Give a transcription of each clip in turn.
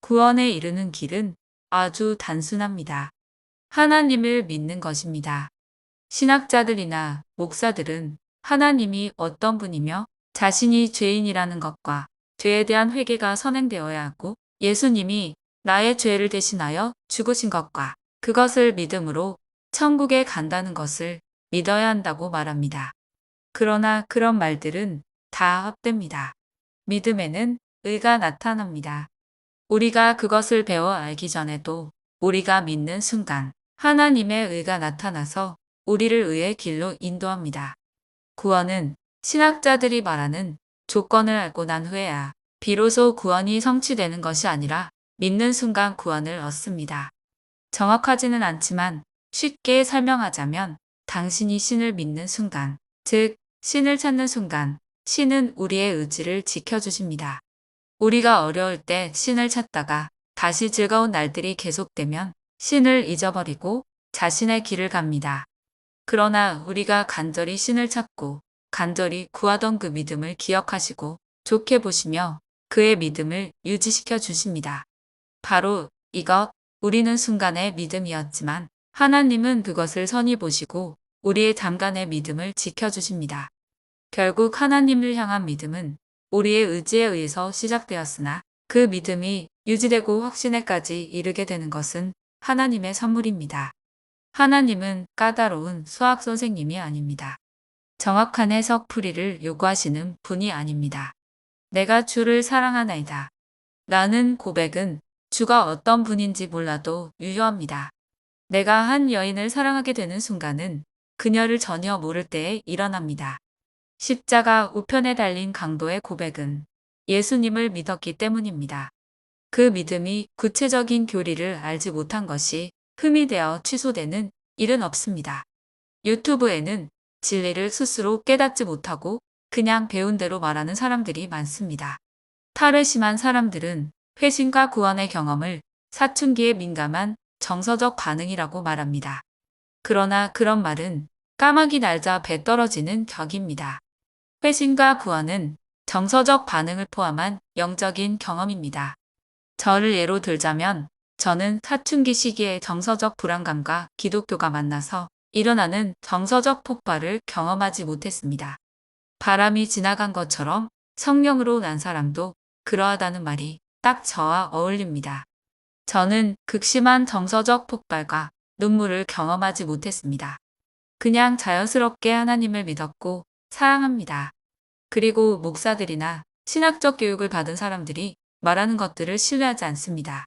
구원에 이르는 길은 아주 단순합니다. 하나님을 믿는 것입니다. 신학자들이나 목사들은 하나님이 어떤 분이며 자신이 죄인이라는 것과 죄에 대한 회개가 선행되어야 하고 예수님이 나의 죄를 대신하여 죽으신 것과 그것을 믿음으로 천국에 간다는 것을 믿어야 한다고 말합니다. 그러나 그런 말들은 다 헛됩니다. 믿음에는 의가 나타납니다. 우리가 그것을 배워 알기 전에도 우리가 믿는 순간 하나님의 의가 나타나서 우리를 의의 길로 인도합니다. 구원은 신학자들이 말하는 조건을 알고 난 후에야 비로소 구원이 성취되는 것이 아니라 믿는 순간 구원을 얻습니다. 정확하지는 않지만 쉽게 설명하자면 당신이 신을 믿는 순간, 즉 신을 찾는 순간 신은 우리의 의지를 지켜주십니다. 우리가 어려울 때 신을 찾다가 다시 즐거운 날들이 계속되면 신을 잊어버리고 자신의 길을 갑니다. 그러나 우리가 간절히 신을 찾고 간절히 구하던 그 믿음을 기억하시고 좋게 보시며 그의 믿음을 유지시켜 주십니다. 바로 이것, 우리는 순간의 믿음이었지만 하나님은 그것을 선히 보시고 우리의 잠깐의 믿음을 지켜주십니다. 결국 하나님을 향한 믿음은 우리의 의지에 의해서 시작되었으나 그 믿음이 유지되고 확신에까지 이르게 되는 것은 하나님의 선물입니다. 하나님은 까다로운 수학 선생님이 아닙니다. 정확한 해석 풀이를 요구하시는 분이 아닙니다. 내가 주를 사랑하나이다. 라는 고백은 주가 어떤 분인지 몰라도 유효합니다. 내가 한 여인을 사랑하게 되는 순간은 그녀를 전혀 모를 때에 일어납니다. 십자가 우편에 달린 강도의 고백은 예수님을 믿었기 때문입니다. 그 믿음이 구체적인 교리를 알지 못한 것이 흠이 되어 취소되는 일은 없습니다. 유튜브에는 진리를 스스로 깨닫지 못하고 그냥 배운 대로 말하는 사람들이 많습니다. 탈을 심한 사람들은 회심과 구원의 경험을 사춘기에 민감한 정서적 반응이라고 말합니다. 그러나 그런 말은 까마귀 날자 배 떨어지는 격입니다. 회심과 구원은 정서적 반응을 포함한 영적인 경험입니다. 저를 예로 들자면 저는 사춘기 시기의 정서적 불안감과 기독교가 만나서 일어나는 정서적 폭발을 경험하지 못했습니다. 바람이 지나간 것처럼 성령으로 난 사람도 그러하다는 말이 딱 저와 어울립니다. 저는 극심한 정서적 폭발과 눈물을 경험하지 못했습니다. 그냥 자연스럽게 하나님을 믿었고 사랑합니다. 그리고 목사들이나 신학적 교육을 받은 사람들이 말하는 것들을 신뢰하지 않습니다.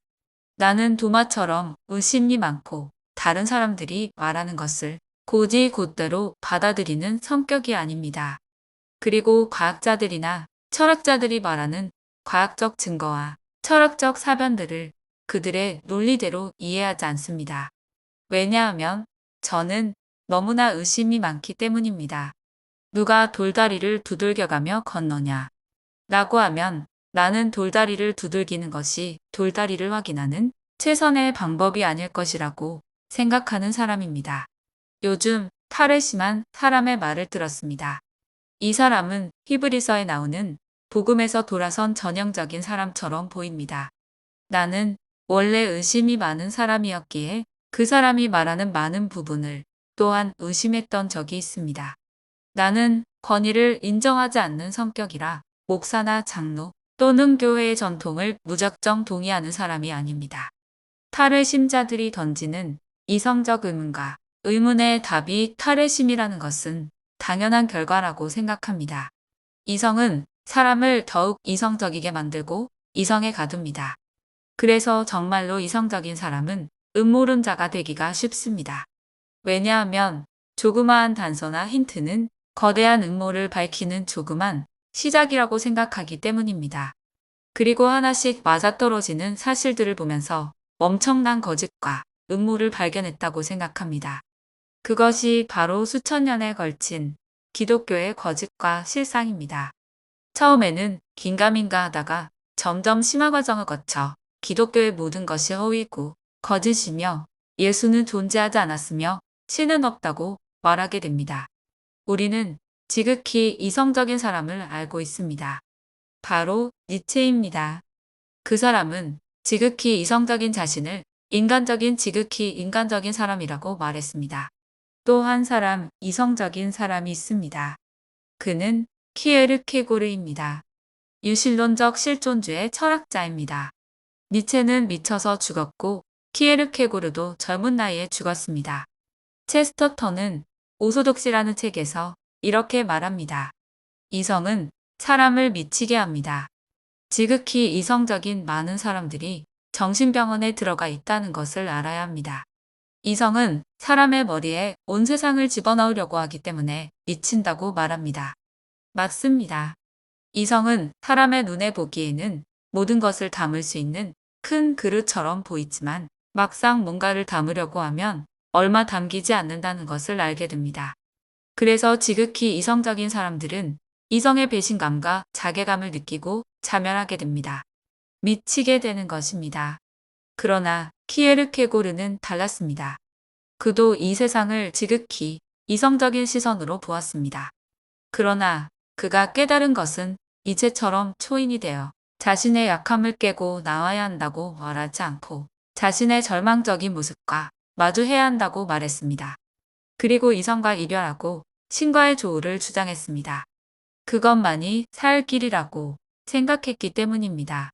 나는 도마처럼 의심이 많고 다른 사람들이 말하는 것을 곧이곧대로 받아들이는 성격이 아닙니다. 그리고 과학자들이나 철학자들이 말하는 과학적 증거와 철학적 사변들을 그들의 논리대로 이해하지 않습니다. 왜냐하면 저는 너무나 의심이 많기 때문입니다. 누가 돌다리를 두들겨가며 건너냐? 라고 하면 나는 돌다리를 두들기는 것이 돌다리를 확인하는 최선의 방법이 아닐 것이라고 생각하는 사람입니다. 요즘 탈에 심한 사람의 말을 들었습니다. 이 사람은 히브리서에 나오는 복음에서 돌아선 전형적인 사람처럼 보입니다. 나는 원래 의심이 많은 사람이었기에 그 사람이 말하는 많은 부분을 또한 의심했던 적이 있습니다. 나는 권위를 인정하지 않는 성격이라 목사나 장로 또는 교회의 전통을 무작정 동의하는 사람이 아닙니다. 탈의 심자들이 던지는 이성적 의문과 의문의 답이 탈의 심이라는 것은 당연한 결과라고 생각합니다. 이성은 사람을 더욱 이성적이게 만들고 이성에 가둡니다. 그래서 정말로 이성적인 사람은 음모론자가 되기가 쉽습니다. 왜냐하면 조그마한 단서나 힌트는 거대한 음모를 밝히는 조그만 시작이라고 생각하기 때문입니다. 그리고 하나씩 맞아떨어지는 사실들을 보면서 엄청난 거짓과 음모를 발견했다고 생각합니다. 그것이 바로 수천 년에 걸친 기독교의 거짓과 실상입니다. 처음에는 긴가민가 하다가 점점 심화 과정을 거쳐 기독교의 모든 것이 허위고 거짓이며 예수는 존재하지 않았으며 신은 없다고 말하게 됩니다. 우리는 지극히 이성적인 사람을 알고 있습니다. 바로 니체입니다. 그 사람은 지극히 이성적인 자신을 지극히 인간적인 사람이라고 말했습니다. 또 한 사람, 이성적인 사람이 있습니다. 그는 키에르케고르입니다. 유실론적 실존주의 철학자입니다. 니체는 미쳐서 죽었고 키에르케고르도 젊은 나이에 죽었습니다. 체스터턴은 오소독시라는 책에서 이렇게 말합니다. 이성은 사람을 미치게 합니다. 지극히 이성적인 많은 사람들이 정신병원에 들어가 있다는 것을 알아야 합니다. 이성은 사람의 머리에 온 세상을 집어넣으려고 하기 때문에 미친다고 말합니다. 맞습니다. 이성은 사람의 눈에 보기에는 모든 것을 담을 수 있는 큰 그릇처럼 보이지만 막상 뭔가를 담으려고 하면 얼마 담기지 않는다는 것을 알게 됩니다. 그래서 지극히 이성적인 사람들은 이성의 배신감과 자괴감을 느끼고 자멸하게 됩니다. 미치게 되는 것입니다. 그러나 키에르케고르는 달랐습니다. 그도 이 세상을 지극히 이성적인 시선으로 보았습니다. 그러나 그가 깨달은 것은 이제처럼 초인이 되어 자신의 약함을 깨고 나와야 한다고 말하지 않고 자신의 절망적인 모습과 마주해야 한다고 말했습니다. 그리고 이성과 이별하고 신과의 조우를 주장했습니다. 그것만이 살 길이라고 생각했기 때문입니다.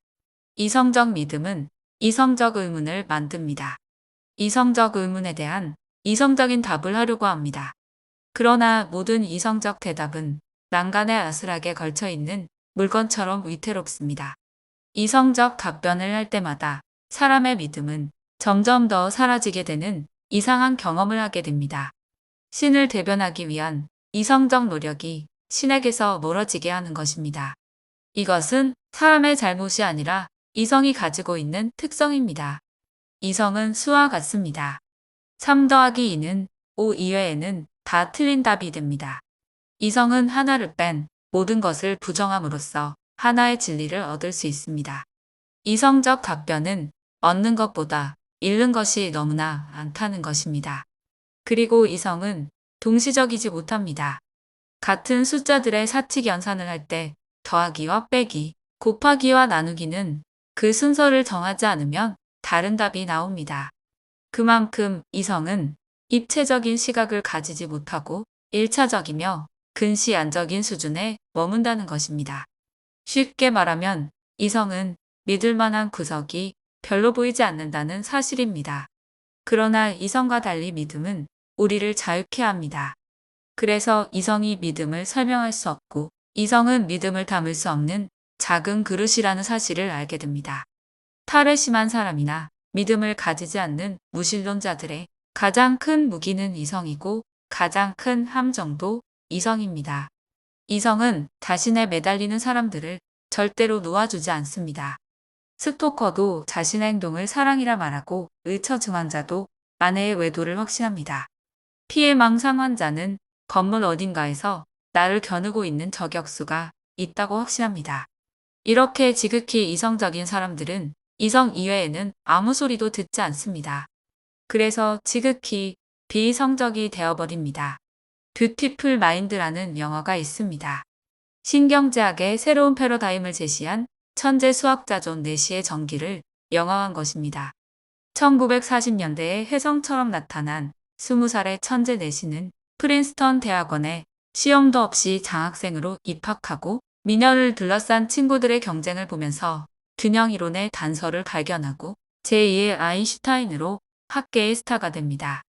이성적 믿음은 이성적 의문을 만듭니다. 이성적 의문에 대한 이성적인 답을 하려고 합니다. 그러나 모든 이성적 대답은 난간에 아슬하게 걸쳐 있는 물건처럼 위태롭습니다. 이성적 답변을 할 때마다 사람의 믿음은 점점 더 사라지게 되는 이상한 경험을 하게 됩니다. 신을 대변하기 위한 이성적 노력이 신에게서 멀어지게 하는 것입니다. 이것은 사람의 잘못이 아니라 이성이 가지고 있는 특성입니다. 이성은 수와 같습니다. 3 더하기 2는 5 이외에는 다 틀린 답이 됩니다. 이성은 하나를 뺀 모든 것을 부정함으로써 하나의 진리를 얻을 수 있습니다. 이성적 답변은 얻는 것보다 잃는 것이 너무나 많다는 것입니다. 그리고 이성은 동시적이지 못합니다. 같은 숫자들의 사칙 연산을 할 때 더하기와 빼기, 곱하기와 나누기는 그 순서를 정하지 않으면 다른 답이 나옵니다. 그만큼 이성은 입체적인 시각을 가지지 못하고 1차적이며 근시안적인 수준에 머문다는 것입니다. 쉽게 말하면 이성은 믿을 만한 구석이 별로 보이지 않는다는 사실입니다. 그러나 이성과 달리 믿음은 우리를 자유케 합니다. 그래서 이성이 믿음을 설명할 수 없고 이성은 믿음을 담을 수 없는 작은 그릇이라는 사실을 알게 됩니다. 탈을 심한 사람이나 믿음을 가지지 않는 무신론자들의 가장 큰 무기는 이성이고 가장 큰 함정도 이성입니다. 이성은 자신에 매달리는 사람들을 절대로 놓아주지 않습니다. 스토커도 자신의 행동을 사랑이라 말하고 의처 증환자도 아내의 외도를 확신합니다. 피해망상 환자는 건물 어딘가에서 나를 겨누고 있는 저격수가 있다고 확신합니다. 이렇게 지극히 이성적인 사람들은 이성 이외에는 아무 소리도 듣지 않습니다. 그래서 지극히 비이성적이 되어버립니다. 뷰티풀 마인드라는 영화가 있습니다. 신경제학의 새로운 패러다임을 제시한 천재 수학자 존 내시의 전기를 영화화한 것입니다. 1940년대에 혜성처럼 나타난 20살의 천재 내시는 프린스턴 대학원에 시험도 없이 장학생으로 입학하고 미녀를 둘러싼 친구들의 경쟁을 보면서 균형 이론의 단서를 발견하고 제2의 아인슈타인으로 학계의 스타가 됩니다.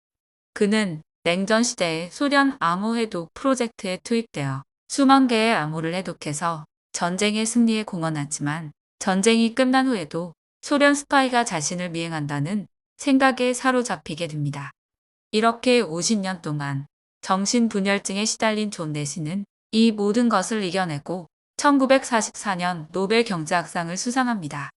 그는 냉전 시대의 소련 암호 해독 프로젝트에 투입되어 수만 개의 암호를 해독해서 전쟁의 승리에 공헌하지만 전쟁이 끝난 후에도 소련 스파이가 자신을 미행한다는 생각에 사로잡히게 됩니다. 이렇게 50년 동안 정신분열증에 시달린 존 내시는 이 모든 것을 이겨내고 1944년 노벨 경제학상을 수상합니다.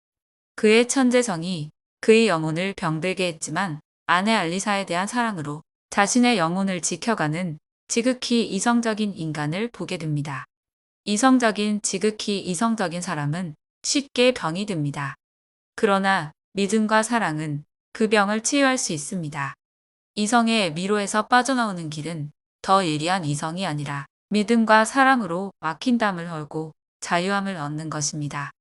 그의 천재성이 그의 영혼을 병들게 했지만 아내 알리사에 대한 사랑으로 자신의 영혼을 지켜가는 지극히 이성적인 인간을 보게 됩니다. 지극히 이성적인 사람은 쉽게 병이 듭니다. 그러나 믿음과 사랑은 그 병을 치유할 수 있습니다. 이성의 미로에서 빠져나오는 길은 더 예리한 이성이 아니라 믿음과 사랑으로 막힌 담을 헐고 자유함을 얻는 것입니다.